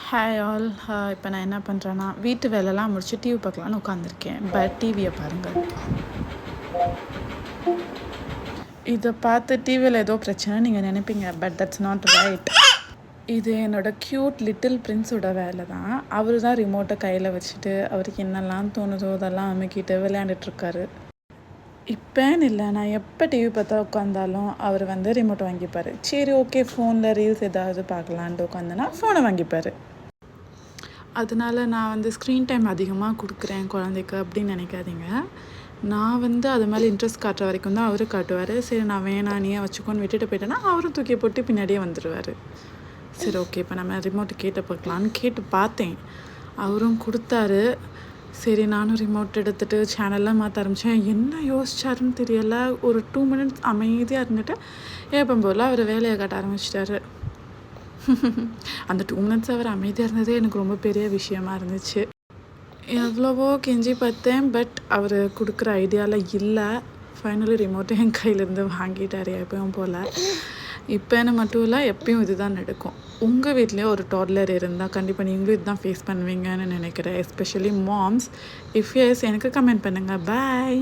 Hi all. இப்போ நான் என்ன பண்ணுறேன்னா வீட்டு வேலைலாம் முடிச்சு டிவி பார்க்கலான்னு உட்காந்துருக்கேன். பட் டிவியை பாருங்கள். இதை பார்த்து டிவியில் ஏதோ பிரச்சனை நீங்கள் நினைப்பீங்க. But that's not right. இது என்னோடய க்யூட் லிட்டில் பிரின்ஸோட வேலை தான். அவர் தான் ரிமோட்டை கையில் வச்சுட்டு அவருக்கு என்னெல்லாம் தோணுதோ அதெல்லாம் அமுக்கிட்டு விளையாண்டுட்ருக்காரு. இப்போன்னு இல்லை, நான் எப்போ டிவி பார்த்தா உட்காந்தாலும் அவர் வந்து ரிமோட்டை வாங்கிப்பார். சரி ஓகே, ஃபோனில் ரீல்ஸ் ஏதாவது பார்க்கலான்ட்டு உட்காந்தேன்னா ஃபோனை வாங்கிப்பார். அதனால நான் வந்து ஸ்க்ரீன் டைம் அதிகமாக கொடுக்குறேன் குழந்தைக்கு அப்படின்னு நினைக்காதீங்க. நான் வந்து அது மேலே இன்ட்ரெஸ்ட் காட்டுற வரைக்கும் தான் அவரு காட்டுவார். சரி நான் வேணாம் நீயே வச்சுக்கோன்னு விட்டுட்டு போயிட்டேன்னா அவரும் தூக்கி போட்டு பின்னாடியே வந்துடுவார். சரி ஓகே, இப்போ நம்ம ரிமோட்டு கேட்டு பார்க்கலான்னு கேட்டு பார்த்தேன். அவரும் கொடுத்தாரு. சரி நானும் ரிமோட் எடுத்துகிட்டு சேனல்லாம் மாற்ற ஆரம்பித்தேன். என்ன யோசிச்சாருன்னு தெரியலை. ஒரு 2 மினிட்ஸ் அமைதியாக இருந்துட்டு எப்போ போல் அவர் வேலையை காட்ட ஆரம்பிச்சிட்டாரு. அந்த 2 மினிட்ஸ் அவர் அமைதியாக இருந்ததே எனக்கு ரொம்ப பெரிய விஷயமா இருந்துச்சு. எவ்வளவோ கெஞ்சி பார்த்தேன், பட் அவர் கொடுக்குற ஐடியாவில் இல்லை. ஃபைனலி ரிமோட்டை என் கையிலேருந்து வாங்கிட்டார் எப்பயும் போல். இப்போன்னு மட்டும் இல்லை, எப்பயும் இது தான் நடக்கும். உங்கள் வீட்லேயே ஒரு டாட்லர் இருந்தால் கண்டிப்பாக நீங்களும் இதுதான் ஃபேஸ் பண்ணுவீங்கன்னு நினைக்கிறேன். Especially moms. இஃப் எஸ் எனக்கு கமெண்ட் பண்ணுங்கள். பாய்.